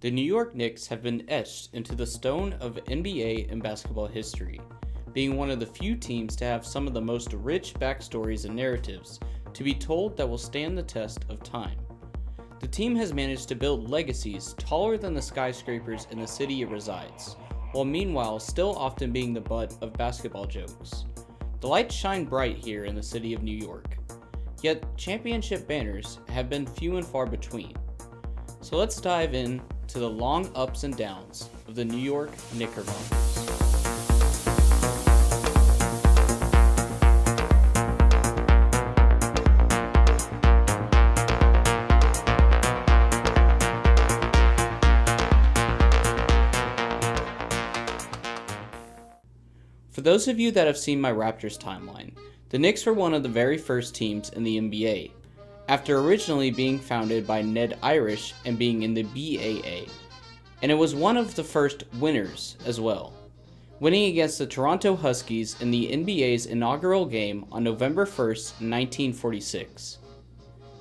The New York Knicks have been etched into the stone of NBA and basketball history, being one of the few teams to have some of the most rich backstories and narratives to be told that will stand the test of time. The team has managed to build legacies taller than the skyscrapers in the city it resides, while meanwhile still often being the butt of basketball jokes. The lights shine bright here in the city of New York, yet championship banners have been few and far between. So let's dive in to the long ups and downs of the New York Knickerbockers. For those of you that have seen my Raptors timeline, the Knicks were one of the very first teams in the NBA, after originally being founded by Ned Irish and being in the BAA, and it was one of the first winners as well, winning against the Toronto Huskies in the NBA's inaugural game on November 1st, 1946.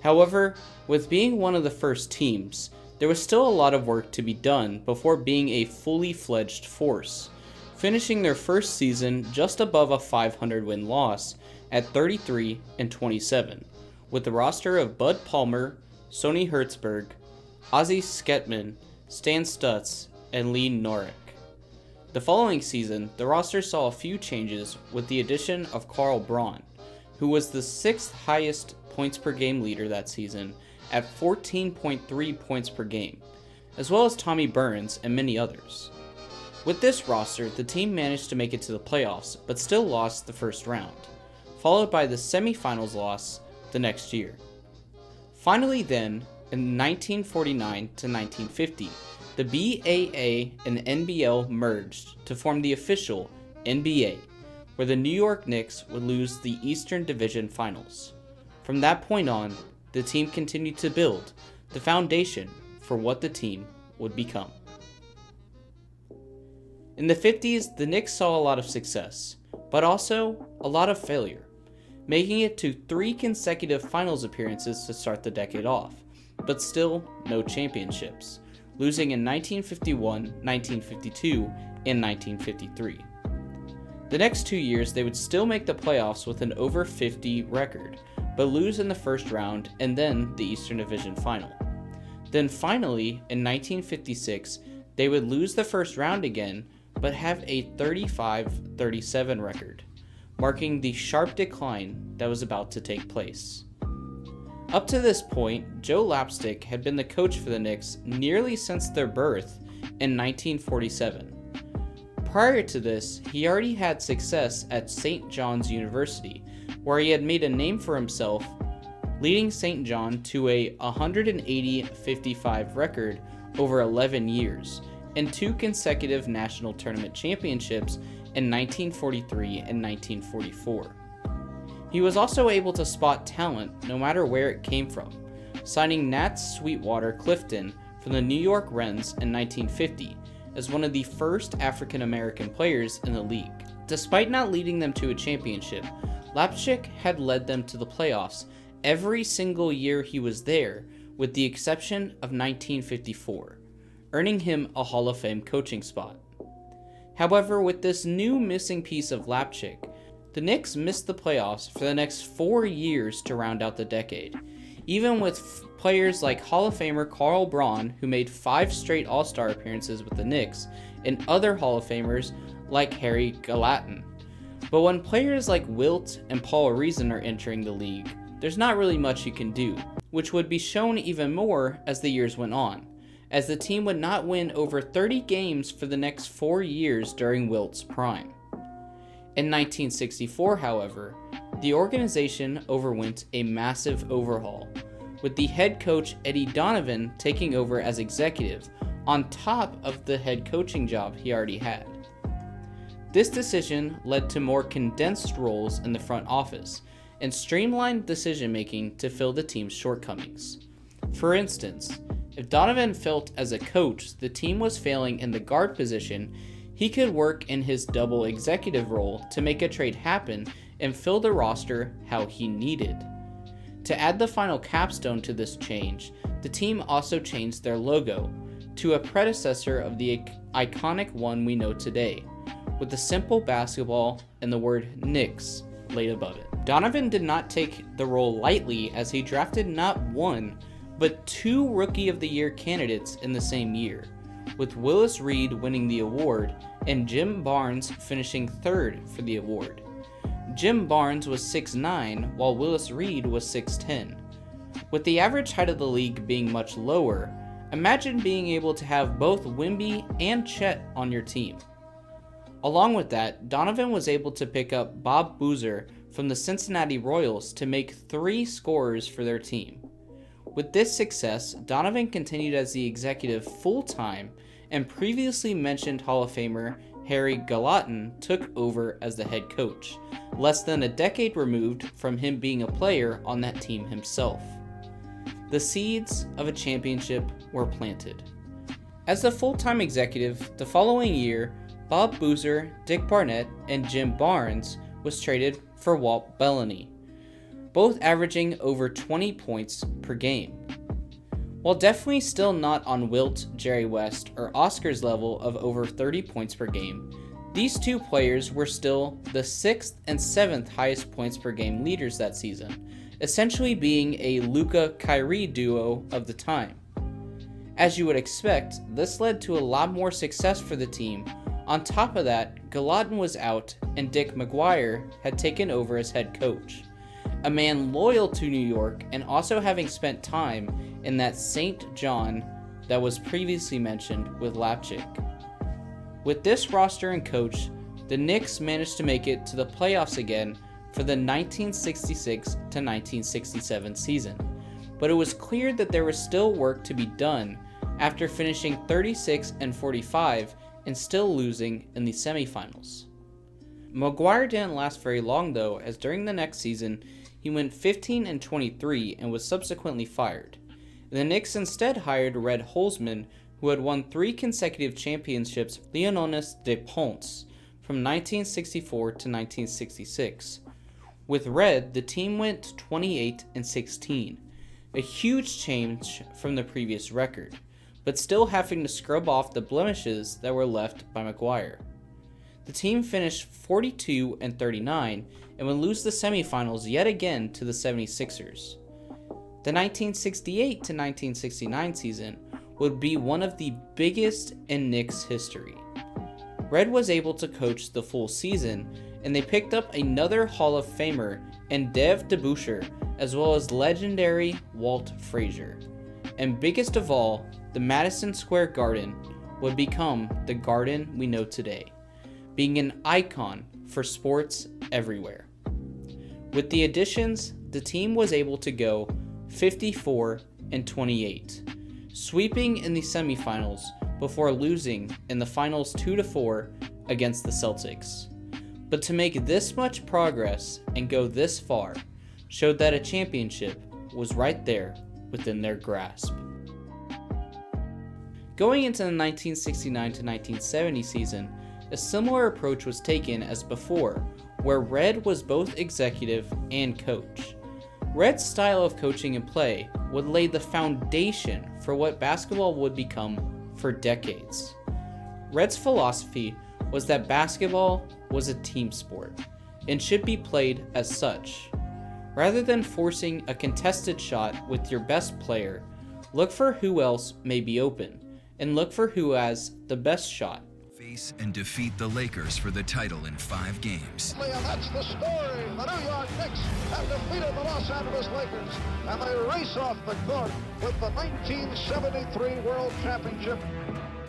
However, with being one of the first teams, there was still a lot of work to be done before being a fully fledged force, finishing their first season just above a 500-win loss at 33-27, with the roster of Bud Palmer, Sonny Hertzberg, Ozzie Sketman, Stan Stutz, and Lee Noreck. The following season, the roster saw a few changes with the addition of Carl Braun, who was the sixth highest points per game leader that season at 14.3 points per game, as well as Tommy Burns and many others. With this roster, the team managed to make it to the playoffs, but still lost the first round, followed by the semifinals loss the next year. Finally then, in 1949 to 1950, the BAA and NBL merged to form the official NBA, where the New York Knicks would lose the Eastern Division Finals. From that point on, the team continued to build the foundation for what the team would become. In the 50s, the Knicks saw a lot of success, but also a lot of failure, making it to 3 consecutive finals appearances to start the decade off, but still no championships, losing in 1951, 1952, and 1953. The next 2 years, they would still make the playoffs with an over 50 record, but lose in the first round and then the Eastern Division Final. Then finally, in 1956, they would lose the first round again, but have a 35-37 record, marking the sharp decline that was about to take place. Up to this point, Joe Lapstick had been the coach for the Knicks nearly since their birth in 1947. Prior to this, he already had success at St. John's University, where he had made a name for himself, leading St. John to a 180-55 record over 11 years, and 2 consecutive national tournament championships in 1943 and 1944. He was also able to spot talent no matter where it came from, signing Nat Sweetwater Clifton from the New York Rens in 1950 as one of the first African American players in the league. Despite not leading them to a championship, Lapchick had led them to the playoffs every single year he was there, with the exception of 1954, earning him a Hall of Fame coaching spot. However, with this new missing piece of Lapchick, the Knicks missed the playoffs for the next 4 years to round out the decade, even with players like Hall of Famer Carl Braun, who made 5 straight All-Star appearances with the Knicks, and other Hall of Famers like Harry Gallatin. But when players like Wilt and Paul Reason are entering the league, there's not really much you can do, which would be shown even more as the years went on, as the team would not win over 30 games for the next 4 years during Wilt's prime. In 1964, however, the organization underwent a massive overhaul, with the head coach Eddie Donovan taking over as executive on top of the head coaching job he already had. This decision led to more condensed roles in the front office and streamlined decision-making to fill the team's shortcomings. For instance, if Donovan felt as a coach the team was failing in the guard position, he could work in his double executive role to make a trade happen and fill the roster how he needed. To add the final capstone to this change, the team also changed their logo, to a predecessor of the iconic one we know today, with the simple basketball and the word Knicks laid above it. Donovan did not take the role lightly, as he drafted not one, but 2 Rookie of the Year candidates in the same year, with Willis Reed winning the award and Jim Barnes finishing 3rd for the award. Jim Barnes was 6'9", while Willis Reed was 6'10". With the average height of the league being much lower, imagine being able to have both Wemby and Chet on your team. Along with that, Donovan was able to pick up Bob Boozer from the Cincinnati Royals to make 3 scorers for their team. With this success, Donovan continued as the executive full-time, and previously mentioned Hall of Famer Harry Gallatin took over as the head coach, less than a decade removed from him being a player on that team himself. The seeds of a championship were planted. As the full-time executive, the following year, Bob Boozer, Dick Barnett, and Jim Barnes was traded for Walt Bellany, both averaging over 20 points per game. While definitely still not on Wilt, Jerry West, or Oscar's level of over 30 points per game, these 2 players were still the 6th and 7th highest points per game leaders that season, essentially being a Luka-Kyrie duo of the time. As you would expect, this led to a lot more success for the team. On top of that, Gallatin was out and Dick McGuire had taken over as head coach, a man loyal to New York and also having spent time in that St. John that was previously mentioned with Lapchick. With this roster and coach, the Knicks managed to make it to the playoffs again for the 1966 to 1967 season, but it was clear that there was still work to be done after finishing 36-45 and still losing in the semifinals. McGuire didn't last very long though, as during the next season he went 15-23 and was subsequently fired. The Knicks instead hired Red Holzman, who had won 3 consecutive championships with Léonidas de Ponce from 1964 to 1966. With Red, the team went 28-16, a huge change from the previous record, but still having to scrub off the blemishes that were left by McGuire. The team finished 42-39 and would lose the semifinals yet again to the 76ers. The 1968-1969 season would be one of the biggest in Knicks history. Red was able to coach the full season, and they picked up another Hall of Famer in Dev DeBusschere, as well as legendary Walt Frazier. And biggest of all, the Madison Square Garden would become the Garden we know today, being an icon for sports everywhere. With the additions, the team was able to go 54-28, sweeping in the semifinals before losing in the finals 2-4 against the Celtics. But to make this much progress and go this far showed that a championship was right there within their grasp. Going into the 1969-1970 season, a similar approach was taken as before, where Red was both executive and coach. Red's style of coaching and play would lay the foundation for what basketball would become for decades. Red's philosophy was that basketball was a team sport and should be played as such. Rather than forcing a contested shot with your best player, look for who else may be open, and look for who has the best shot. Face and defeat the Lakers for the title in 5 games. That's the story. The New York Knicks have defeated the Los Angeles Lakers, and they race off the court with the 1973 World Championship.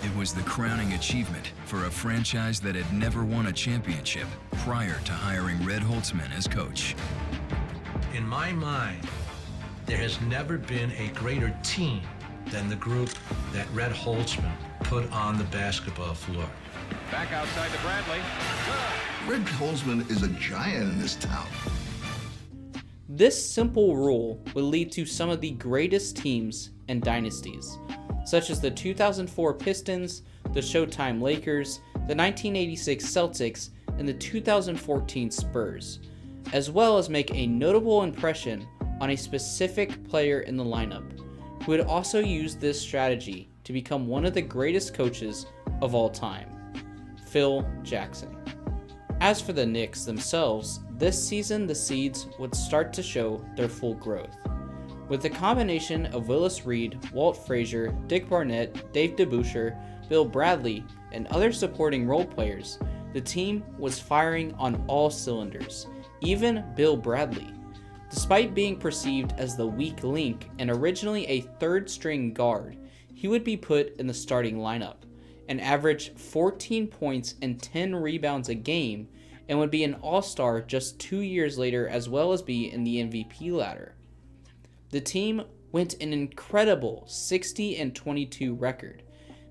It was the crowning achievement for a franchise that had never won a championship prior to hiring Red Holzman as coach. In my mind, there has never been a greater team than the group that Red Holzman put on the basketball floor. Back outside to Bradley. Red Holzman is a giant in this town. This simple rule would lead to some of the greatest teams and dynasties, such as the 2004 Pistons, the Showtime Lakers, the 1986 Celtics, and the 2014 Spurs, as well as make a notable impression on a specific player in the lineup, who would also use this strategy to become one of the greatest coaches of all time, Phil Jackson. As for the Knicks themselves, this season the seeds would start to show their full growth. With the combination of Willis Reed, Walt Frazier, Dick Barnett, Dave DeBusschere, Bill Bradley, and other supporting role players, the team was firing on all cylinders, even Bill Bradley. Despite being perceived as the weak link and originally a third-string guard, he would be put in the starting lineup and average 14 points and 10 rebounds a game, and would be an all-star just 2 years later, as well as be in the MVP ladder. The team went an incredible 60-22 record,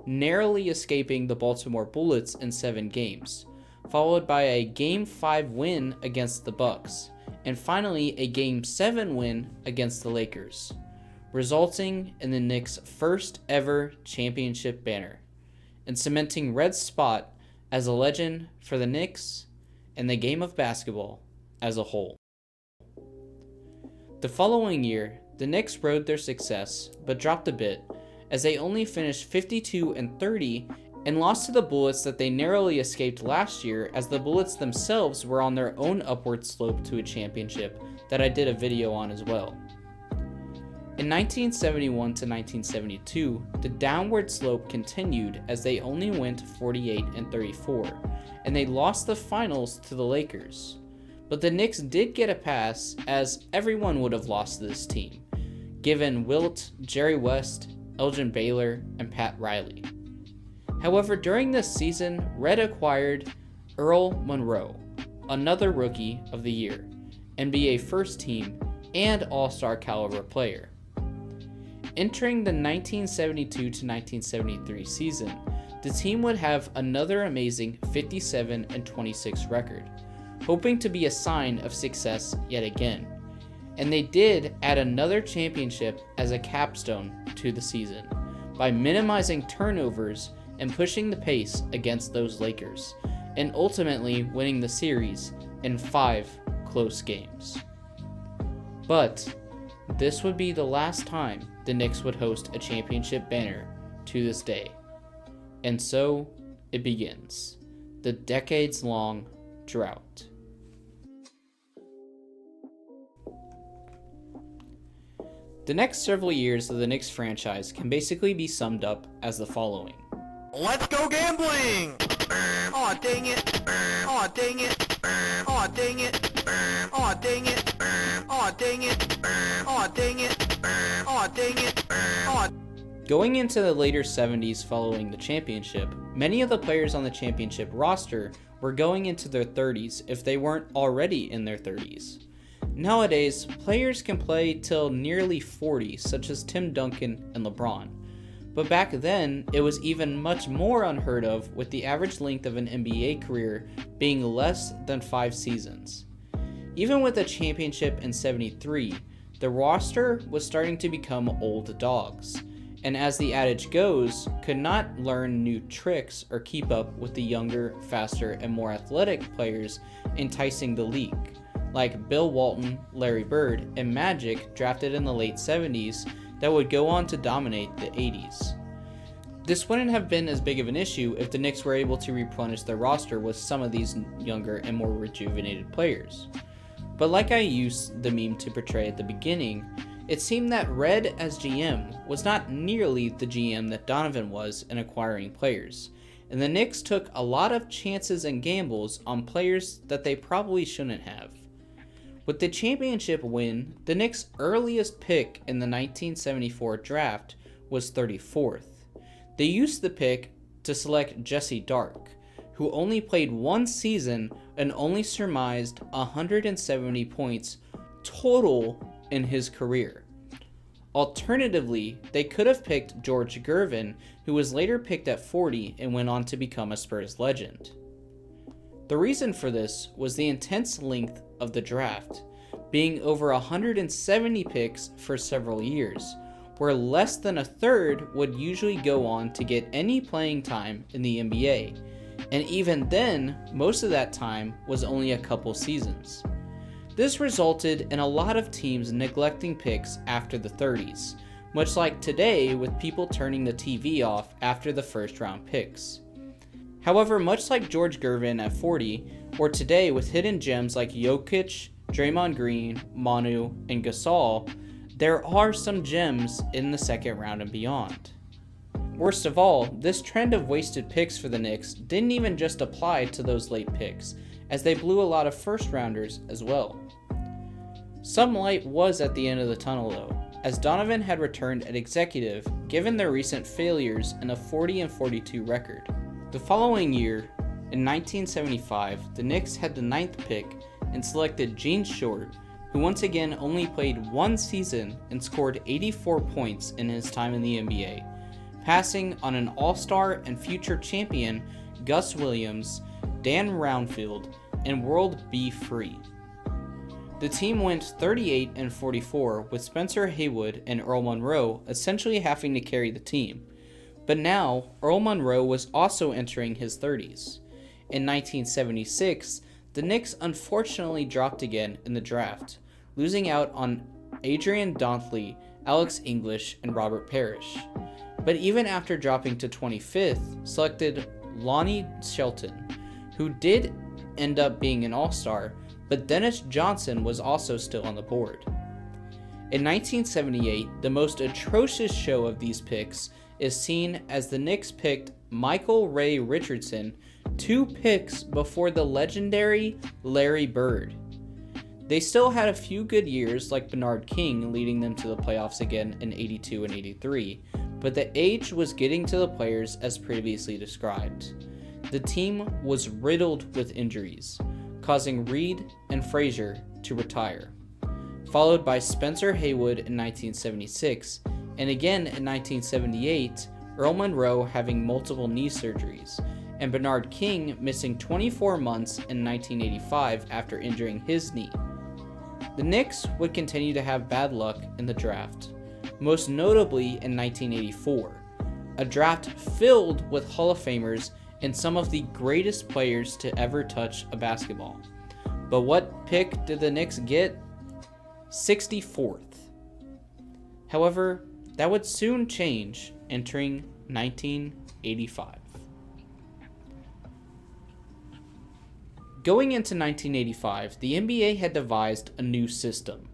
narrowly escaping the Baltimore Bullets in 7 games, followed by a Game 5 win against the Bucks, and finally a Game 7 win against the Lakers, resulting in the Knicks' first ever championship banner, and cementing Red's spot as a legend for the Knicks and the game of basketball as a whole. The following year, the Knicks rode their success, but dropped a bit, as they only finished 52-30 and lost to the Bullets that they narrowly escaped last year, as the Bullets themselves were on their own upward slope to a championship that I did a video on as well. In 1971 to 1972, the downward slope continued as they only went 48-34, and they lost the finals to the Lakers. But the Knicks did get a pass, as everyone would have lost to this team, given Wilt, Jerry West, Elgin Baylor, and Pat Riley. However, during this season, Red acquired Earl Monroe, another Rookie of the Year, NBA First Team, and All-Star caliber player. Entering the 1972 to 1973 season, the team would have another amazing 57-26 record, hoping to be a sign of success yet again. And they did add another championship as a capstone to the season, by minimizing turnovers and pushing the pace against those Lakers, and ultimately winning the series in 5 close games. But this would be the last time the Knicks would host a championship banner to this day. And so it begins, the decades-long drought. The next several years of the Knicks franchise can basically be summed up as the following. Let's go gambling! Aw, dang it! Aw, dang it! Aw, dang it! Aw, dang it! Aw, dang it! Aw, dang it! Aw, dang it! Aw. Going into the later 70s following the championship, many of the players on the championship roster were going into their 30s if they weren't already in their 30s. Nowadays, players can play till nearly 40, such as Tim Duncan and LeBron. But back then, it was even much more unheard of, with the average length of an NBA career being less than 5 seasons. Even with a championship in '73, the roster was starting to become old dogs, and as the adage goes, could not learn new tricks or keep up with the younger, faster, and more athletic players enticing the league, like Bill Walton, Larry Bird, and Magic drafted in the late 70s that would go on to dominate the 80s. This wouldn't have been as big of an issue if the Knicks were able to replenish their roster with some of these younger and more rejuvenated players. But like I used the meme to portray at the beginning, it seemed that Red as GM was not nearly the GM that Donovan was in acquiring players, and the Knicks took a lot of chances and gambles on players that they probably shouldn't have. With the championship win, the Knicks' earliest pick in the 1974 draft was 34th. They used the pick to select Jesse Dark, who only played 1 season and only surmised 170 points total in his career. Alternatively, they could have picked George Gervin, who was later picked at 40 and went on to become a Spurs legend. The reason for this was the intense length of the draft, being over 170 picks for several years, where less than a third would usually go on to get any playing time in the NBA, and even then, most of that time was only a couple seasons. This resulted in a lot of teams neglecting picks after the 30s, much like today with people turning the TV off after the first round picks. However, much like George Gervin at 40, or today with hidden gems like Jokic, Draymond Green, Manu, and Gasol, there are some gems in the second round and beyond. Worst of all, this trend of wasted picks for the Knicks didn't even just apply to those late picks, as they blew a lot of first rounders as well. Some light was at the end of the tunnel though, as Donovan had returned at executive given their recent failures in a 40-42 record. The following year, in 1975, the Knicks had the 9th pick and selected Gene Short, who once again only played one season and scored 84 points in his time in the NBA, passing on an All-Star and future champion Gus Williams, Dan Roundfield, and World B. Free. The team went 38-44 with Spencer Haywood and Earl Monroe essentially having to carry the team. But now, Earl Monroe was also entering his 30s. In 1976, the Knicks unfortunately dropped again in the draft, losing out on Adrian Dantley, Alex English, and Robert Parrish. But even after dropping to 25th, selected Lonnie Shelton, who did end up being an All-Star, but Dennis Johnson was also still on the board. In 1978, the most atrocious show of these picks is seen as the Knicks picked Michael Ray Richardson 2 picks before the legendary Larry Bird. They still had a few good years like Bernard King leading them to the playoffs again in 82 and 83, but the age was getting to the players as previously described. The team was riddled with injuries, causing Reed and Frazier to retire, followed by Spencer Haywood in 1976, and again in 1978, Earl Monroe having multiple knee surgeries, and Bernard King missing 24 months in 1985 after injuring his knee. The Knicks would continue to have bad luck in the draft, most notably in 1984, a draft filled with Hall of Famers and some of the greatest players to ever touch a basketball. But what pick did the Knicks get? 64th. However, that would soon change entering 1985. Going into 1985, the NBA had devised a new system.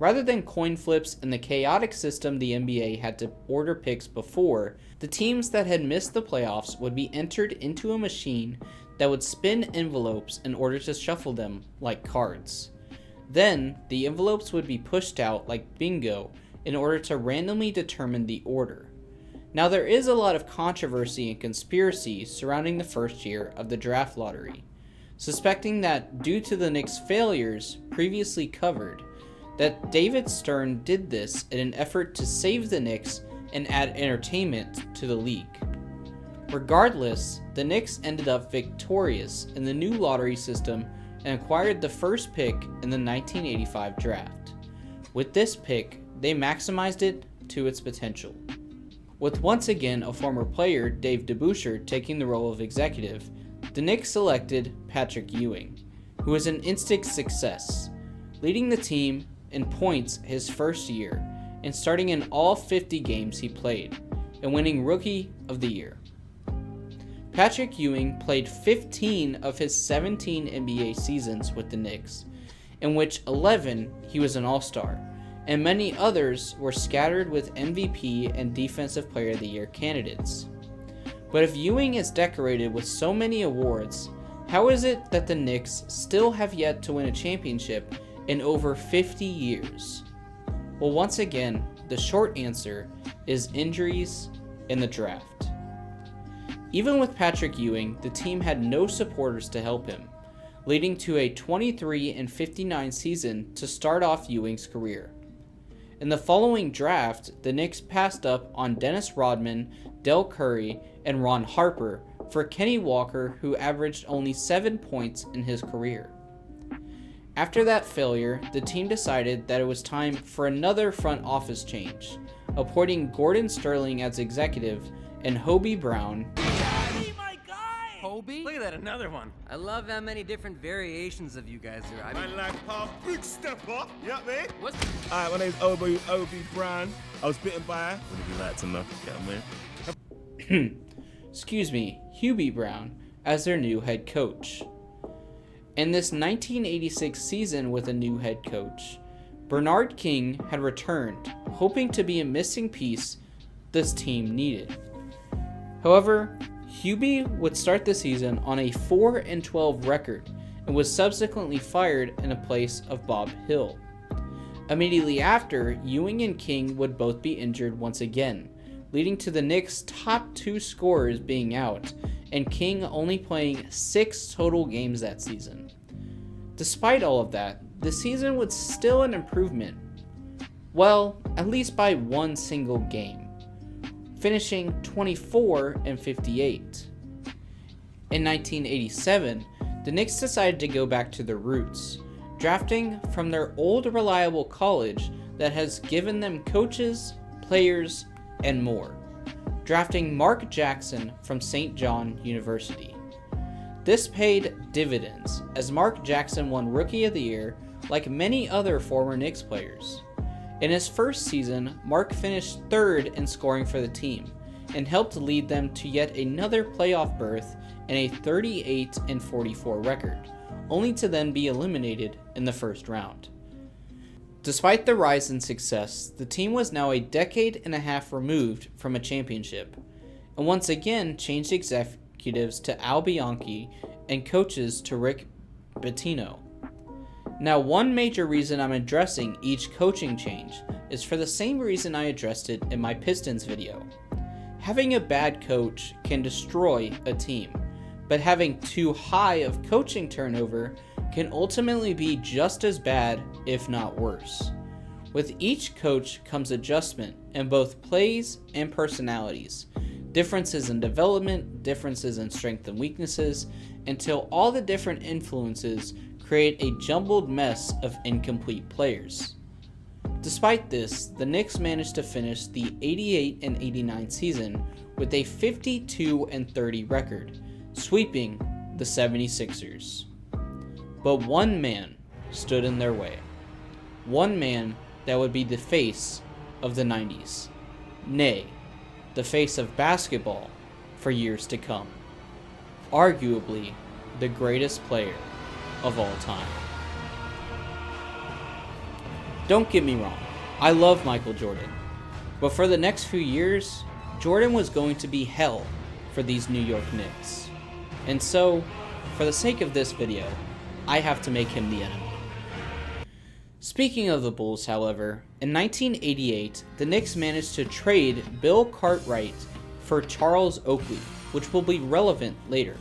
Rather than coin flips and the chaotic system the NBA had to order picks before, the teams that had missed the playoffs would be entered into a machine that would spin envelopes in order to shuffle them like cards. Then, the envelopes would be pushed out like bingo in order to randomly determine the order. Now, there is a lot of controversy and conspiracy surrounding the first year of the draft lottery, suspecting that due to the Knicks' failures previously covered, that David Stern did this in an effort to save the Knicks and add entertainment to the league. Regardless, the Knicks ended up victorious in the new lottery system and acquired the first pick in the 1985 draft. With this pick, they maximized it to its potential, with once again a former player, Dave DeBusschere, taking the role of executive. The Knicks selected Patrick Ewing, who was an instant success, leading the team in points his first year and starting in all 50 games he played and winning Rookie of the Year. Patrick Ewing played 15 of his 17 NBA seasons with the Knicks, in which 11 he was an All-Star, and many others were scattered with MVP and Defensive Player of the Year candidates. But if Ewing is decorated with so many awards, how is it that the Knicks still have yet to win a championship in over 50 years? Well, once again, the short answer is injuries in the draft. Even with Patrick Ewing, the team had no supporters to help him, leading to a 23-59 season to start off Ewing's career. In the following draft, the Knicks passed up on Dennis Rodman, Del Curry, and Ron Harper for Kenny Walker, who averaged only 7 points in his career. After that failure, the team decided that it was time for another front office change, appointing Gordon Sterling as executive and Hobie Brown Hobie? Look at that, another one. I love how many different variations of you guys there. I mean, like Paul, big stepper. Yeah, man. what's... Alright, my name's Obi Brown. I was bitten by. Would it be lots enough? Yeah, man. Excuse me, Hubie Brown as their new head coach. In this 1986 season with a new head coach, Bernard King had returned, hoping to be a missing piece this team needed. However, Hubie would start the season on a 4-12 record and was subsequently fired in the place of Bob Hill. Immediately after, Ewing and King would both be injured once again, leading to the Knicks' top 2 scorers being out and King only playing 6 total games that season. Despite all of that, the season was still an improvement. Well, at least by one single game, finishing 24-58. In 1987, the Knicks decided to go back to their roots, drafting from their old reliable college that has given them coaches, players, and more, drafting Mark Jackson from St. John University. This paid dividends, as Mark Jackson won Rookie of the Year like many other former Knicks players. In his first season, Mark finished 3rd in scoring for the team, and helped lead them to yet another playoff berth and a 38-44 record, only to then be eliminated in the first round. Despite the rise in success, the team was now a decade and a half removed from a championship, and once again changed executives to Al Bianchi and coaches to Rick Pitino. Now, one major reason I'm addressing each coaching change is for the same reason I addressed it in my Pistons video. Having a bad coach can destroy a team, but having too high of coaching turnover can ultimately be just as bad, if not worse. With each coach comes adjustment in both plays and personalities, differences in development, differences in strengths and weaknesses, until all the different influences create a jumbled mess of incomplete players. Despite this, the Knicks managed to finish the 88-89 season with a 52-30 record, sweeping the 76ers. But one man stood in their way. One man that would be the face of the 90s. Nay, the face of basketball for years to come. Arguably, the greatest player of all time. Don't get me wrong, I love Michael Jordan, but for the next few years, Jordan was going to be hell for these New York Knicks. And so, for the sake of this video, I have to make him the enemy. Speaking of the Bulls, however, in 1988, the Knicks managed to trade Bill Cartwright for Charles Oakley, which will be relevant later,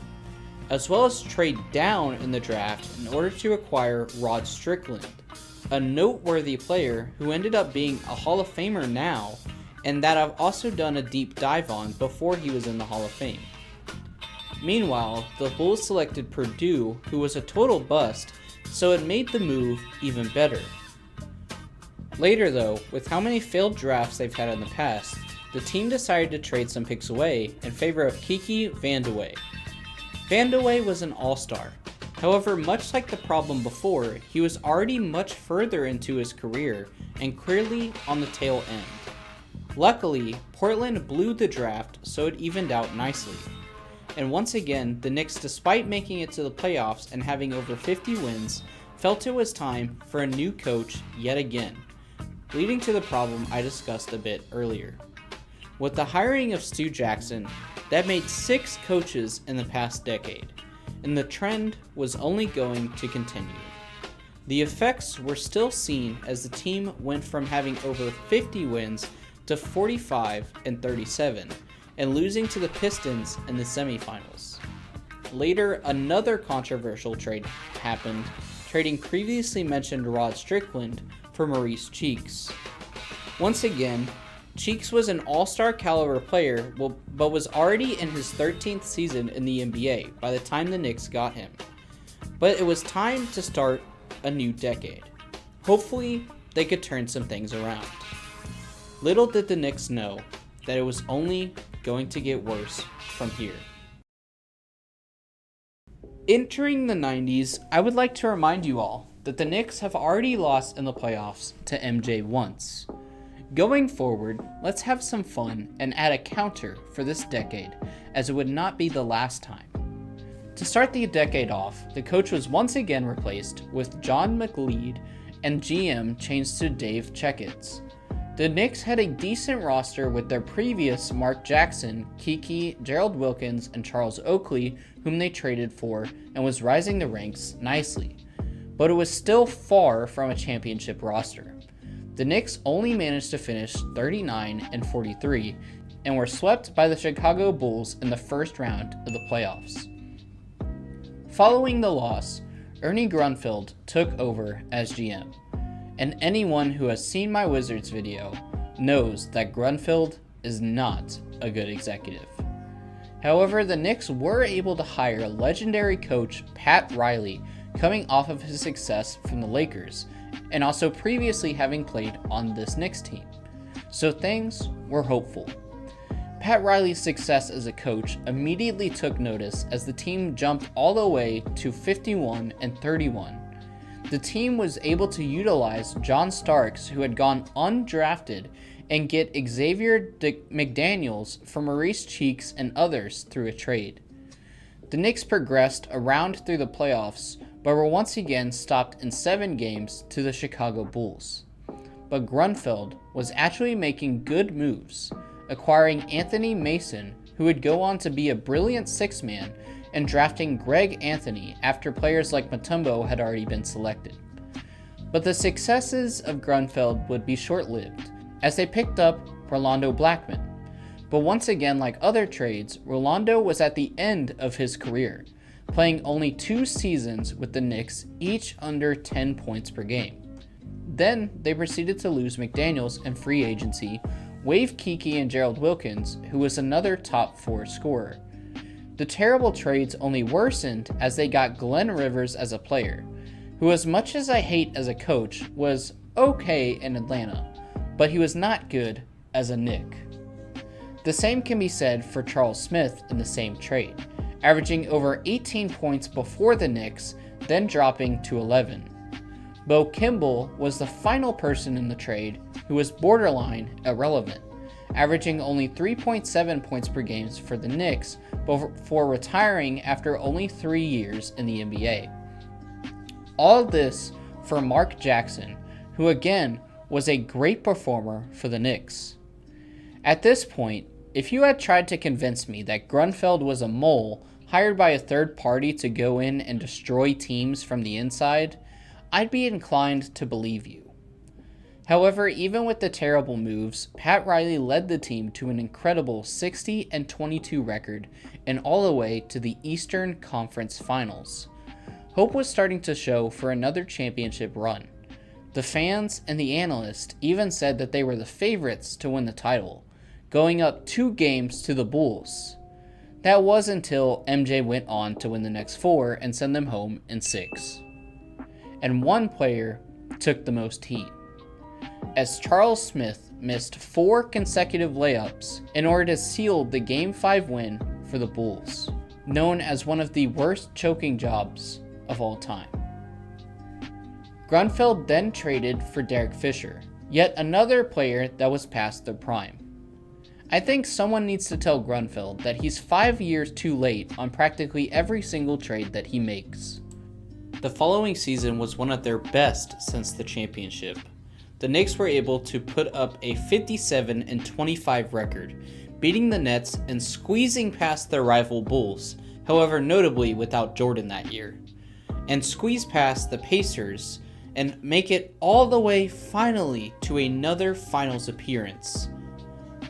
as well as trade down in the draft in order to acquire Rod Strickland, a noteworthy player who ended up being a Hall of Famer now, and that I've also done a deep dive on before he was in the Hall of Fame. Meanwhile, the Bulls selected Purdue, who was a total bust, so it made the move even better. Later though, with how many failed drafts they've had in the past, the team decided to trade some picks away in favor of Kiki Vandeweghe. Vandeweghe was an all-star. However, much like the problem before, he was already much further into his career and clearly on the tail end. Luckily, Portland blew the draft, so it evened out nicely. And once again, the Knicks, despite making it to the playoffs and having over 50 wins, felt it was time for a new coach yet again, leading to the problem I discussed a bit earlier. With the hiring of Stu Jackson, that made 6 coaches in the past decade, and the trend was only going to continue. The effects were still seen as the team went from having over 50 wins to 45-37, and losing to the Pistons in the semifinals. Later, another controversial trade happened, trading previously mentioned Rod Strickland for Maurice Cheeks. Once again, Cheeks was an all-star caliber player, but was already in his 13th season in the NBA by the time the Knicks got him. But it was time to start a new decade. Hopefully, they could turn some things around. Little did the Knicks know that it was only going to get worse from here. Entering the 90s, I would like to remind you all that the Knicks have already lost in the playoffs to MJ once. Going forward, let's have some fun and add a counter for this decade, as it would not be the last time. To start the decade off, the coach was once again replaced with John McLeod and GM changed to Dave Checketts. The Knicks had a decent roster with their previous Mark Jackson, Kiki, Gerald Wilkins, and Charles Oakley, whom they traded for, and was rising the ranks nicely. But it was still far from a championship roster. The Knicks only managed to finish 39-43 and were swept by the Chicago Bulls in the first round of the playoffs. Following the loss, Ernie Grunfeld took over as GM. And anyone who has seen my Wizards video knows that Grunfeld is not a good executive. However, the Knicks were able to hire legendary coach Pat Riley, coming off of his success from the Lakers, and also previously having played on this Knicks team. So things were hopeful. Pat Riley's success as a coach immediately took notice as the team jumped all the way to 51-31. The team was able to utilize John Starks, who had gone undrafted, and get Xavier McDaniels from Maurice Cheeks and others through a trade. The Knicks progressed around through the playoffs, but were once again stopped in 7 games to the Chicago Bulls. But Grunfeld was actually making good moves, acquiring Anthony Mason, who would go on to be a brilliant six-man, and drafting Greg Anthony after players like Mutombo had already been selected. But the successes of Grunfeld would be short-lived, as they picked up Rolando Blackman. But once again, like other trades, Rolando was at the end of his career, playing only 2 seasons with the Knicks, each under 10 points per game. Then they proceeded to lose McDaniels in free agency, waive Kiki and Gerald Wilkins, who was another top 4 scorer. The terrible trades only worsened as they got Glenn Rivers as a player, who, as much as I hate as a coach, was okay in Atlanta, but he was not good as a Knick. The same can be said for Charles Smith in the same trade, averaging over 18 points before the Knicks, then dropping to 11. Bo Kimball was the final person in the trade who was borderline irrelevant, averaging only 3.7 points per game for the Knicks before retiring after only 3 years in the NBA. All this for Mark Jackson, who again was a great performer for the Knicks. At this point, if you had tried to convince me that Grunfeld was a mole hired by a third party to go in and destroy teams from the inside, I'd be inclined to believe you. However, even with the terrible moves, Pat Riley led the team to an incredible 60-22 record and all the way to the Eastern Conference Finals. Hope was starting to show for another championship run. The fans and the analysts even said that they were the favorites to win the title, going up 2 games to the Bulls. That was until MJ went on to win the next 4 and send them home in 6. And one player took the most heat, as Charles Smith missed 4 consecutive layups in order to seal the Game 5 win for the Bulls, known as one of the worst choking jobs of all time. Grunfeld then traded for Derek Fisher, yet another player that was past their prime. I think someone needs to tell Grunfeld that he's 5 years too late on practically every single trade that he makes. The following season was one of their best since the championship. The Knicks were able to put up a 57-25 record, beating the Nets and squeezing past their rival Bulls, however notably without Jordan that year, and squeeze past the Pacers and make it all the way finally to another finals appearance.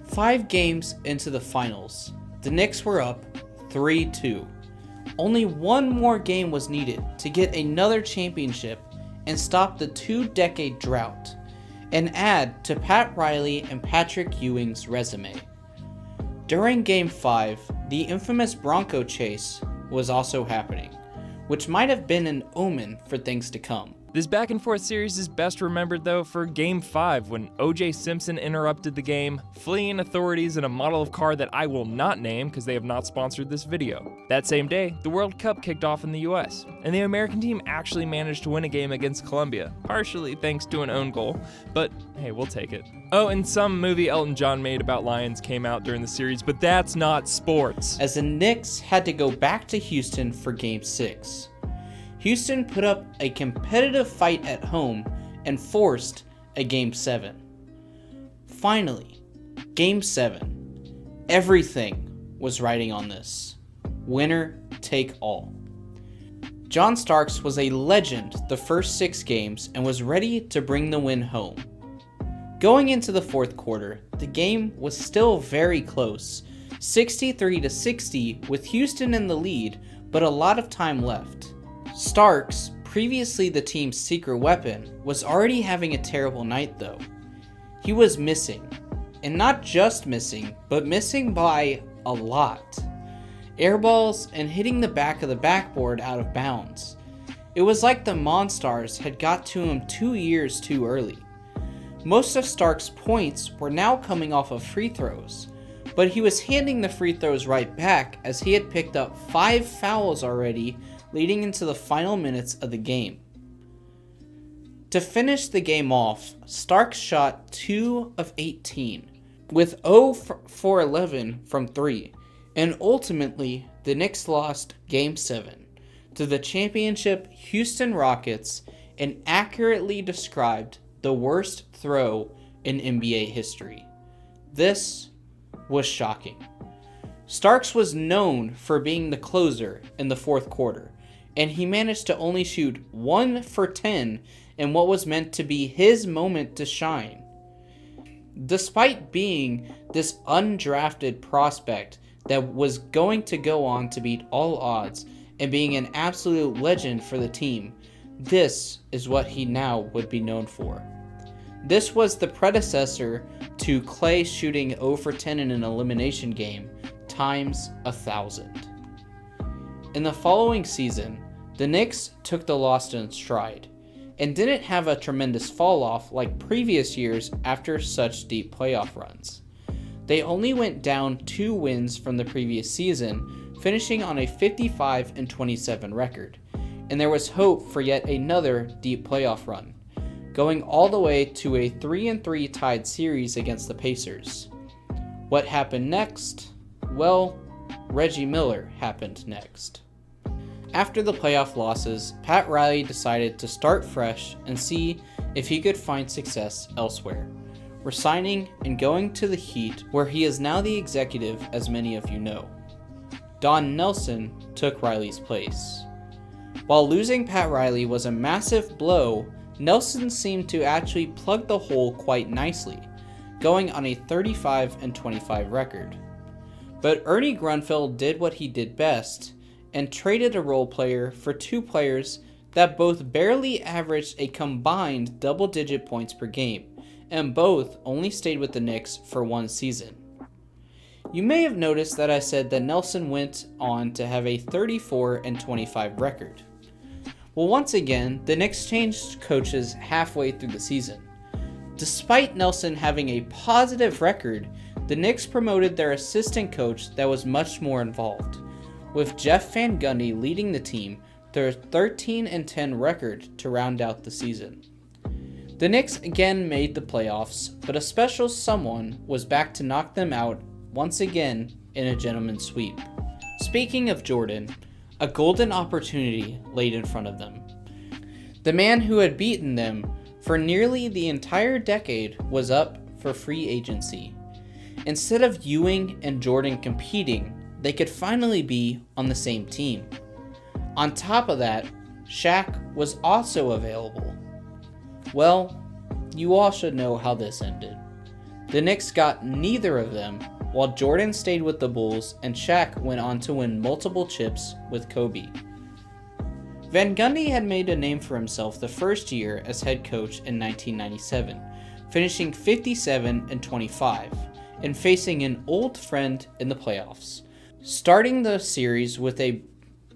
5 games into the finals, the Knicks were up 3-2. Only one more game was needed to get another championship and stop the 2-decade drought, and add to Pat Riley and Patrick Ewing's resume. During Game 5, the infamous Bronco chase was also happening, which might have been an omen for things to come. This back and forth series is best remembered though for Game 5 when O.J. Simpson interrupted the game, fleeing authorities in a model of car that I will not name because they have not sponsored this video. That same day, the World Cup kicked off in the US, and the American team actually managed to win a game against Colombia, partially thanks to an own goal, but hey, we'll take it. Oh, and some movie Elton John made about Lions came out during the series, but that's not sports. As the Knicks had to go back to Houston for Game 6. Houston put up a competitive fight at home and forced a Game 7. Finally, Game 7. Everything was riding on this. Winner take all. John Starks was a legend the first 6 games and was ready to bring the win home. Going into the fourth quarter, the game was still very close, 63-60 with Houston in the lead, but a lot of time left. Starks, previously the team's secret weapon, was already having a terrible night though. He was missing, and not just missing, but missing by a lot. Airballs and hitting the back of the backboard out of bounds. It was like the Monstars had got to him 2 years too early. Most of Starks' points were now coming off of free throws, but he was handing the free throws right back as he had picked up 5 fouls already leading into the final minutes of the game. To finish the game off, Starks shot 2 of 18, with 0 for 11 from 3, and ultimately the Knicks lost Game 7 to the championship Houston Rockets and accurately described the worst throw in NBA history. This was shocking. Starks was known for being the closer in the fourth quarter, and he managed to only shoot 1 for 10 in what was meant to be his moment to shine. Despite being this undrafted prospect that was going to go on to beat all odds and being an absolute legend for the team, this is what he now would be known for. This was the predecessor to Clay shooting 0 for 10 in an elimination game times 1,000. In the following season, the Knicks took the loss in stride and didn't have a tremendous fall off like previous years after such deep playoff runs. They only went down 2 wins from the previous season, finishing on a 55-27 record, and there was hope for yet another deep playoff run, going all the way to a 3-3 tied series against the Pacers. What happened next? Well, Reggie Miller happened next. After the playoff losses, Pat Riley decided to start fresh and see if he could find success elsewhere, resigning and going to the Heat, where he is now the executive, as many of you know. Don Nelson took Riley's place. While losing Pat Riley was a massive blow, Nelson seemed to actually plug the hole quite nicely, going on a 35-25 record. But Ernie Grunfeld did what he did best and traded a role player for 2 players that both barely averaged a combined double-digit points per game, and both only stayed with the Knicks for 1 season. You may have noticed that I said that Nelson went on to have a 34-25 record. Well, once again, the Knicks changed coaches halfway through the season. Despite Nelson having a positive record, the Knicks promoted their assistant coach that was much more involved, with Jeff Van Gundy leading the team to a 13-10 record to round out the season. The Knicks again made the playoffs, but a special someone was back to knock them out once again in a gentleman's sweep. Speaking of Jordan, a golden opportunity laid in front of them. The man who had beaten them for nearly the entire decade was up for free agency. Instead of Ewing and Jordan competing, they could finally be on the same team. On top of that, Shaq was also available. Well, you all should know how this ended. The Knicks got neither of them, while Jordan stayed with the Bulls and Shaq went on to win multiple chips with Kobe. Van Gundy had made a name for himself the first year as head coach in 1997, finishing 57-25 and facing an old friend in the playoffs, starting the series with a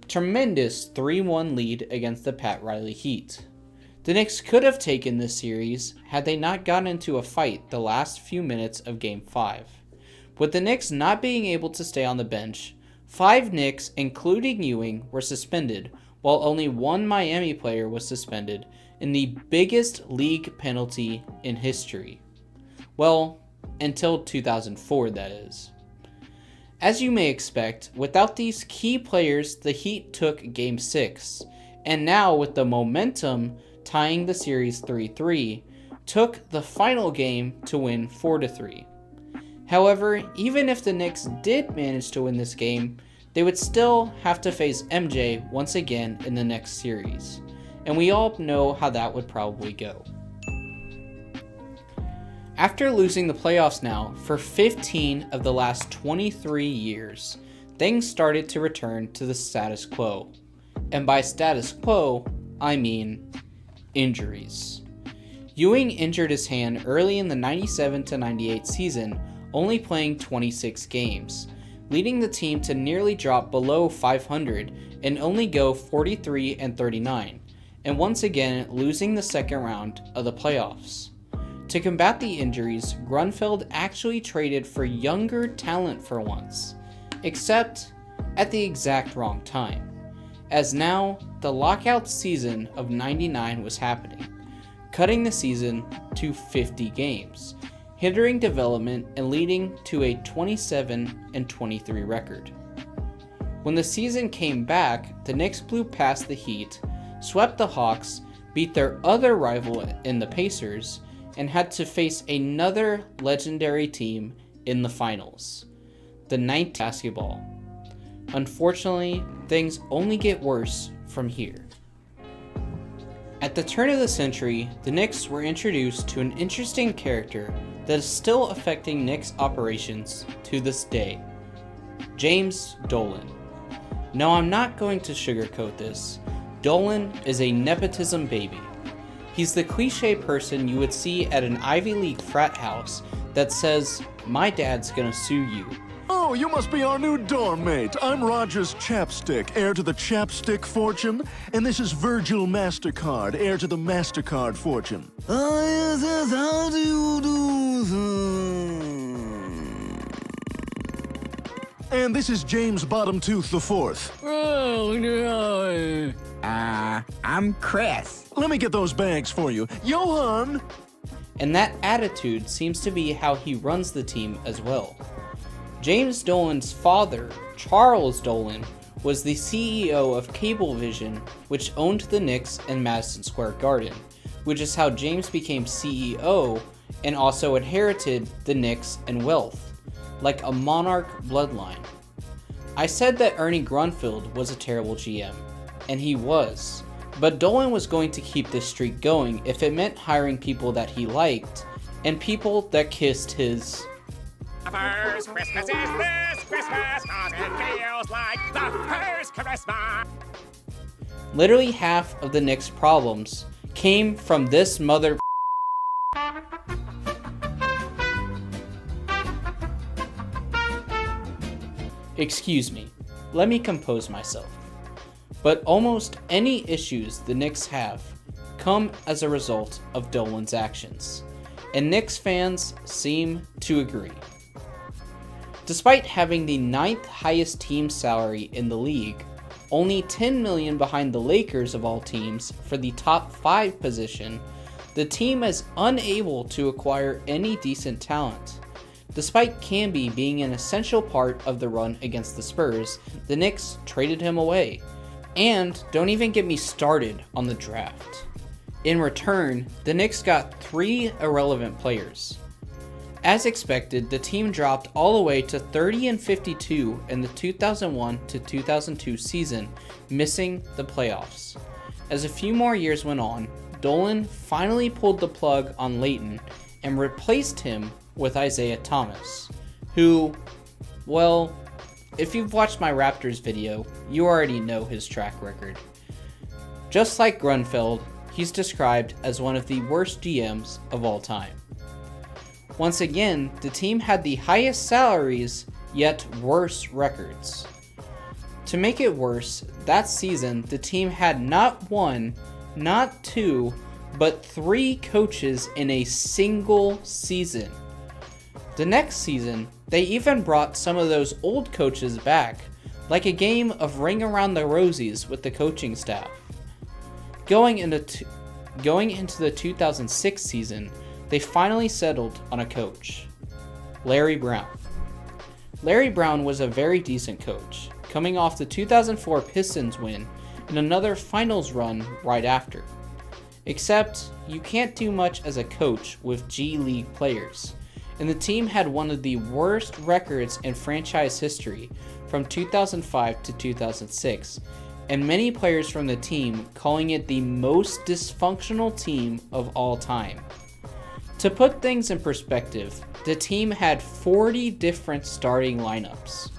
tremendous 3-1 lead against the Pat Riley Heat. The Knicks could have taken this series had they not gotten into a fight the last few minutes of Game 5. With the Knicks not being able to stay on the bench, 5 Knicks, including Ewing, were suspended, while only 1 Miami player was suspended in the biggest league penalty in history. Well, until 2004, that is. As you may expect, without these key players, the Heat took Game 6, and now with the momentum tying the series 3-3, took the final game to win 4-3. However, even if the Knicks did manage to win this game, they would still have to face MJ once again in the next series, and we all know how that would probably go. After losing the playoffs now for 15 of the last 23 years, things started to return to the status quo. And by status quo, I mean injuries. Ewing injured his hand early in the 97-98 season, only playing 26 games, leading the team to nearly drop below 500 and only go 43-39, and once again losing the second round of the playoffs. To combat the injuries, Grunfeld actually traded for younger talent for once, except at the exact wrong time, as now the lockout season of 99 was happening, cutting the season to 50 games, hindering development and leading to a 27-23 record. When the season came back, the Knicks blew past the Heat, swept the Hawks, beat their other rival in the Pacers, and had to face another legendary team in the finals, the 19 basketball. Unfortunately, things only get worse from here. At the turn of the century, the Knicks were introduced to an interesting character that is still affecting Knicks operations to this day, James Dolan. No, I'm not going to sugarcoat this. Dolan is a nepotism baby. He's the cliche person you would see at an Ivy League frat house that says, "My dad's gonna sue you." Oh, you must be our new dorm mate. I'm Roger's Chapstick, heir to the Chapstick fortune. And this is Virgil MasterCard, heir to the MasterCard fortune. Oh, yes, how do you do, sir? And this is James Bottomtooth the Fourth. Oh, no. I'm Chris. Let me get those bags for you. Johan! And that attitude seems to be how he runs the team as well. James Dolan's father, Charles Dolan, was the CEO of Cablevision, which owned the Knicks and Madison Square Garden, which is how James became CEO and also inherited the Knicks and wealth, like a monarch bloodline. I said that Ernie Grunfeld was a terrible GM, and he was, but Dolan was going to keep this streak going if it meant hiring people that he liked, and people that kissed his first Christmas is this Christmas, 'cause it feels like the first Christmas. Literally half of the Knicks' problems came from this mother. Excuse me, let me compose myself. But almost any issues the Knicks have come as a result of Dolan's actions, and Knicks fans seem to agree. Despite having the 9th highest team salary in the league, only $10 million behind the Lakers of all teams for the top 5 position, the team is unable to acquire any decent talent. Despite Camby being an essential part of the run against the Spurs, the Knicks traded him away. And don't even get me started on the draft. In return, the Knicks got 3 irrelevant players. As expected, the team dropped all the way to 30-52 in the 2001-2002 season, missing the playoffs. As a few more years went on, Dolan finally pulled the plug on Layton and replaced him with Isaiah Thomas, who, well, if you've watched my Raptors video, you already know his track record. Just like Grunfeld, he's described as one of the worst GMs of all time. Once again, the team had the highest salaries, yet worse records. To make it worse, that season the team had not 1, not 2, but 3 coaches in a single season. The next season, they even brought some of those old coaches back, like a game of Ring Around the Rosies with the coaching staff. Going into the 2006 season, they finally settled on a coach, Larry Brown. Larry Brown was a very decent coach, coming off the 2004 Pistons win and another finals run right after. Except, you can't do much as a coach with G League players, and the team had one of the worst records in franchise history from 2005 to 2006, and many players from the team calling it the most dysfunctional team of all time. To put things in perspective, the team had 40 different starting lineups.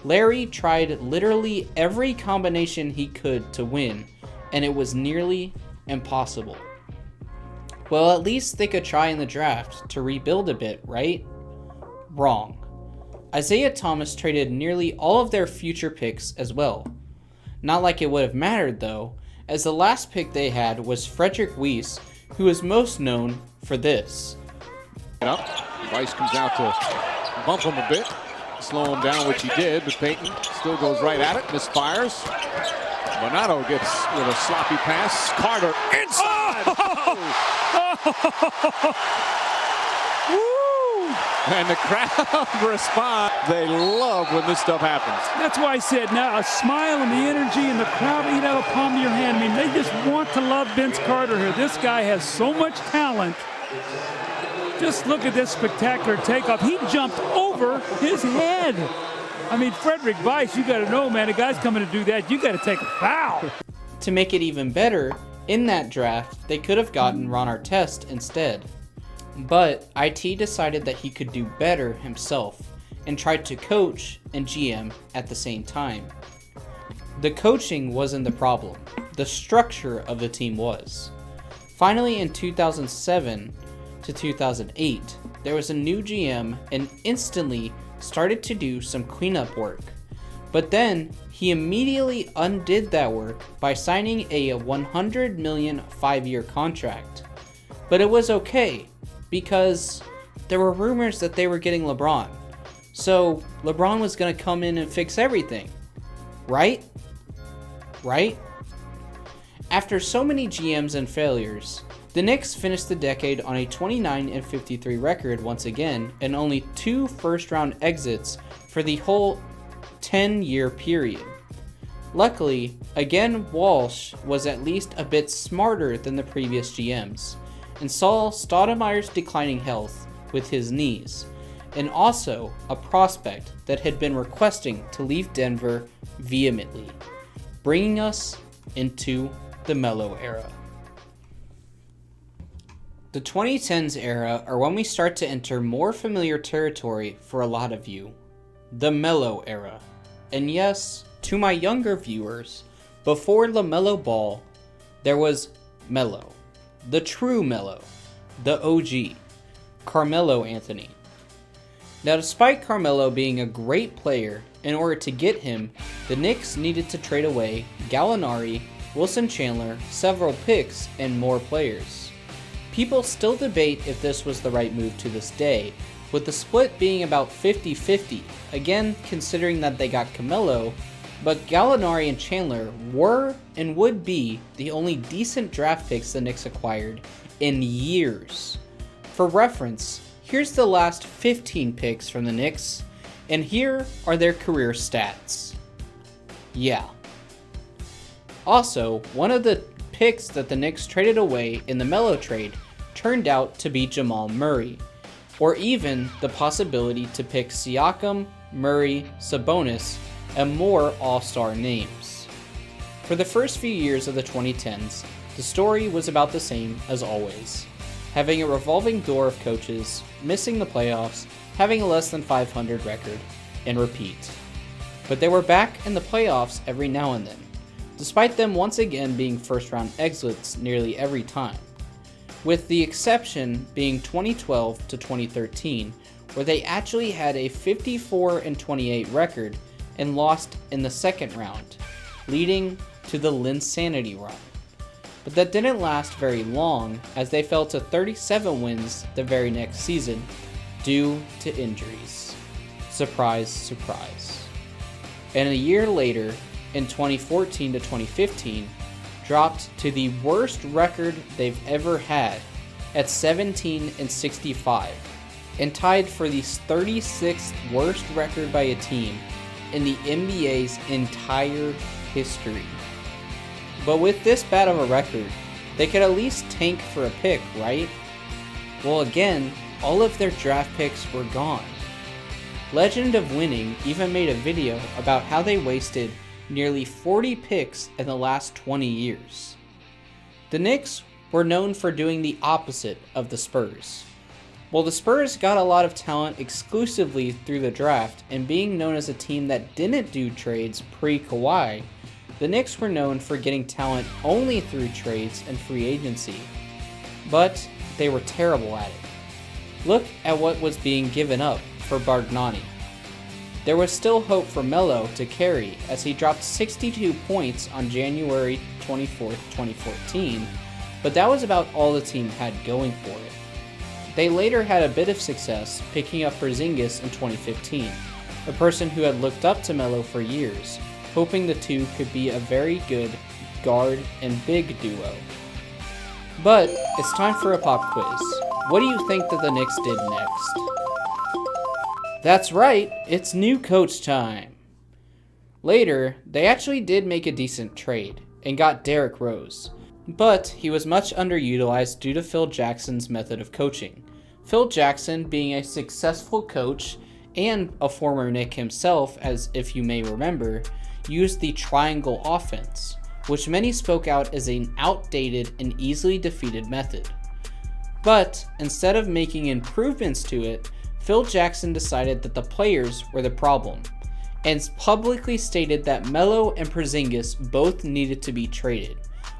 Larry tried literally every combination he could to win, and it was nearly impossible. Well, at least they could try in the draft to rebuild a bit, right? Wrong. Isaiah Thomas traded nearly all of their future picks as well. Not like it would have mattered though, as the last pick they had was Frederick Weiss, who is most known for this. Weiss comes out to bump him a bit, slow him down, which he did, but Payton still goes right at it, misfires. Bonato gets with a sloppy pass. Carter inside! And the crowd responds. They love when this stuff happens. That's why I said now a smile and the energy and the crowd eat out of the palm of your hand. I mean, they just want to love Vince Carter here. This guy has so much talent. Just look at this spectacular takeoff. He jumped over his head. I mean, Frederick Weiss, you got to know, man, a guy's coming to do that, you got to take a foul. To make it even better, in that draft, they could have gotten Ron Artest instead. But IT decided that he could do better himself and tried to coach and GM at the same time. The coaching wasn't the problem, the structure of the team was. Finally, in 2007 to 2008, there was a new GM and instantly started to do some cleanup work. But then he immediately undid that work by signing a $100 million 5-year contract. But it was okay because there were rumors that they were getting LeBron. So LeBron was going to come in and fix everything. Right? Right? After so many GMs and failures, the Knicks finished the decade on a 29-53 record once again, and only 2 first-round exits for the whole 10-year period. Luckily, again, Walsh was at least a bit smarter than the previous GMs, and saw Stoudemire's declining health with his knees, and also a prospect that had been requesting to leave Denver vehemently, bringing us into the Melo Era. The 2010s era are when we start to enter more familiar territory for a lot of you, the Melo Era. And yes, to my younger viewers, before LaMelo Ball, there was Melo, the true Melo, the OG, Carmelo Anthony. Now, despite Carmelo being a great player, in order to get him, the Knicks needed to trade away Gallinari, Wilson Chandler, several picks, and more players. People still debate if this was the right move to this day, with the split being about 50-50, again considering that they got Carmelo, but Gallinari and Chandler were and would be the only decent draft picks the Knicks acquired in years. For reference, here's the last 15 picks from the Knicks, and here are their career stats. Yeah. Also, one of the picks that the Knicks traded away in the Melo trade turned out to be Jamal Murray, or even the possibility to pick Siakam, Murray, Sabonis, and more all-star names. For the first few years of the 2010s, the story was about the same as always. Having a revolving door of coaches, missing the playoffs, having a less than 500 record, and repeat. But they were back in the playoffs every now and then, despite them once again being first-round exits nearly every time, with the exception being 2012 to 2013, where they actually had a 54-28 record and lost in the second round, leading to the Linsanity run. but that didn't last very long as they fell to 37 wins the very next season due to injuries. Surprise, surprise. And a year later, in 2014 to 2015, dropped to the worst record they've ever had at 17-65, and tied for the 36th worst record by a team in the NBA's entire history. But with this bad of a record, they could at least tank for a pick, right? Well, again, all of their draft picks were gone. Legend of Winning even made a video about how they wasted nearly 40 picks in the last 20 years. The Knicks were known for doing the opposite of the Spurs. While the Spurs got a lot of talent exclusively through the draft and being known as a team that didn't do trades pre-Kawhi, the Knicks were known for getting talent only through trades and free agency. But they were terrible at it. Look at what was being given up for Bargnani. There was still hope for Melo to carry as he dropped 62 points on January 24, 2014, but that was about all the team had going for it. They later had a bit of success picking up Porzingis in 2015, a person who had looked up to Melo for years, hoping the two could be a very good guard and big duo. But it's time for a pop quiz. What do you think that the Knicks did next? That's right, it's new coach time. Later, they actually did make a decent trade and got Derrick Rose, but he was much underutilized due to Phil Jackson's method of coaching. Phil Jackson, being a successful coach and a former Knick himself, as if you may remember, used the triangle offense, which many spoke out as an outdated and easily defeated method. But instead of making improvements to it, Phil Jackson decided that the players were the problem, and publicly stated that Melo and Porzingis both needed to be traded,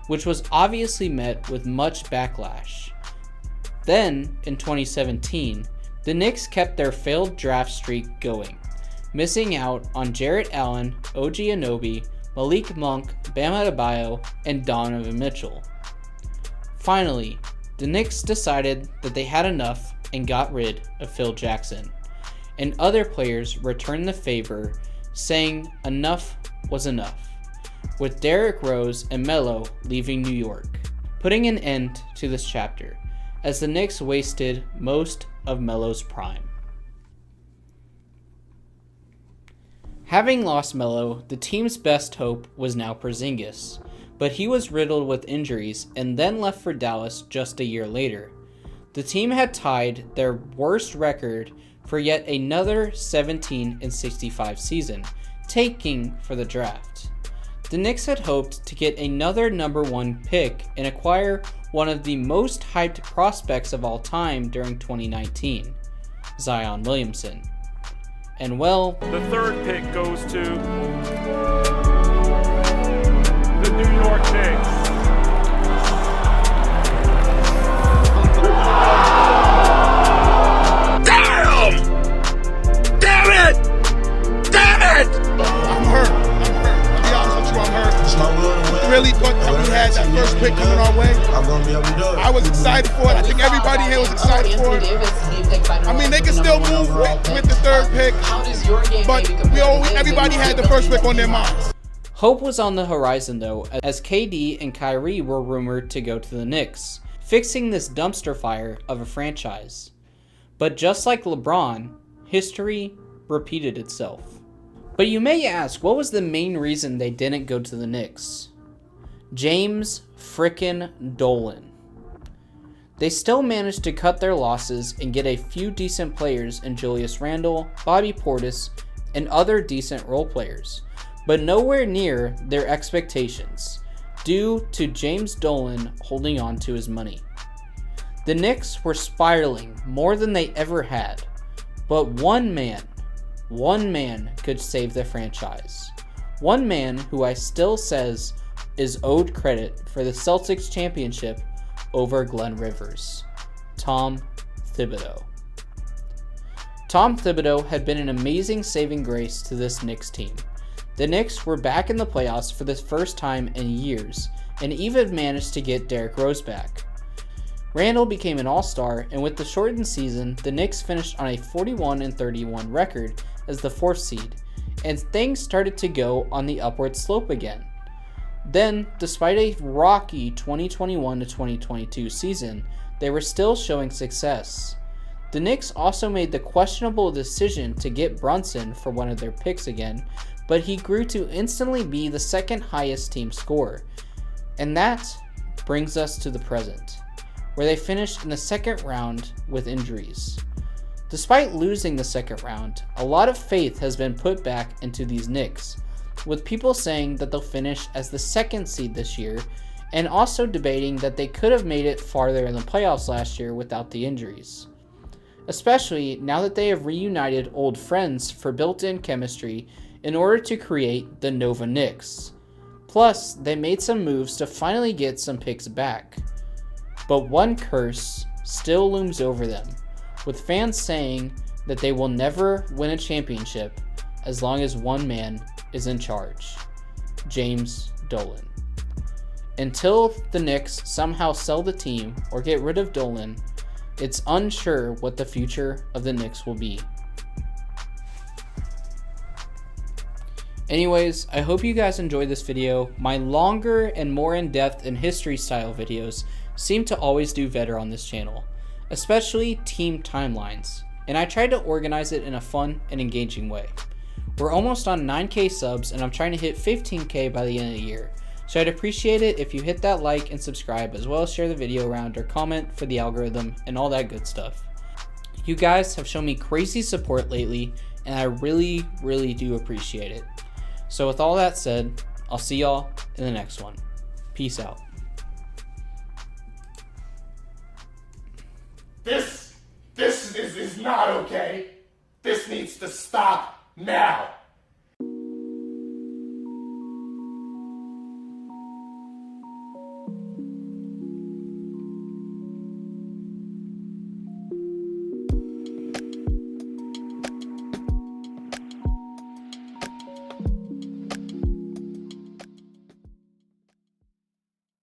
which was obviously met with much backlash. Then, in 2017, the Knicks kept their failed draft streak going, missing out on Jarrett Allen, OG Anunoby, Malik Monk, Bam Adebayo, and Donovan Mitchell. Finally, the Knicks decided that they had enough and got rid of Phil Jackson, and other players returned the favor, saying enough was enough, with Derrick Rose and Melo leaving New York, putting an end to this chapter, as the Knicks wasted most of Melo's prime. Having lost Melo, the team's best hope was now Porzingis, but he was riddled with injuries and then left for Dallas just a year later. The team had tied their worst record for yet another 17-65 season, tanking for the draft. The Knicks had hoped to get another number 1 pick and acquire one of the most hyped prospects of all time during 2019, Zion Williamson. And well, the third pick goes to the New York Knicks. I'm hurt. To be honest with you, I'm hurt. Really thought that we had that first pick coming our way. I was excited for it. I think everybody here was excited for it. I mean, they can still move with the third pick, but everybody had the first pick on their minds. Hope was on the horizon though, as KD and Kyrie were rumored to go to the Knicks, fixing this dumpster fire of a franchise. But just like LeBron, history repeated itself. But you may ask, what was the main reason they didn't go to the Knicks? James frickin' Dolan. They still managed to cut their losses and get a few decent players in Julius Randle, Bobby Portis, and other decent role players, but nowhere near their expectations, due to James Dolan holding on to his money. The Knicks were spiraling more than they ever had, but one man could save the franchise. One man who I still says is owed credit for the Celtics championship over Glenn Rivers, Tom Thibodeau. Tom Thibodeau had been an amazing saving grace to this Knicks team. The Knicks were back in the playoffs for the first time in years and even managed to get Derrick Rose back. Randall became an all-star, and with the shortened season, the Knicks finished on a 41-31 record as the 4th seed, and things started to go on the upward slope again. Then, despite a rocky 2021-2022 season, they were still showing success. The Knicks also made the questionable decision to get Brunson for one of their picks again, but he grew to instantly be the second highest team scorer. And that brings us to the present, where they finished in the second round with injuries. Despite losing the second round, a lot of faith has been put back into these Knicks, with people saying that they'll finish as the 2nd seed this year, and also debating that they could have made it farther in the playoffs last year without the injuries. Especially now that they have reunited old friends for built-in chemistry in order to create the Nova Knicks. Plus, they made some moves to finally get some picks back. But one curse still looms over them, with fans saying that they will never win a championship as long as one man is in charge, James Dolan. Until the Knicks somehow sell the team or get rid of Dolan, it's unsure what the future of the Knicks will be. Anyways, I hope you guys enjoyed this video. My longer and more in-depth and history style videos seem to always do better on this channel, especially team timelines, and I tried to organize it in a fun and engaging way. We're almost on 9K subs, and I'm trying to hit 15K by the end of the year, so I'd appreciate it if you hit that like and subscribe, as well as share the video around or comment for the algorithm and all that good stuff. You guys have shown me crazy support lately, and I really do appreciate it. So with all that said, I'll see y'all in the next one. Peace out. This is not okay. This needs to stop now.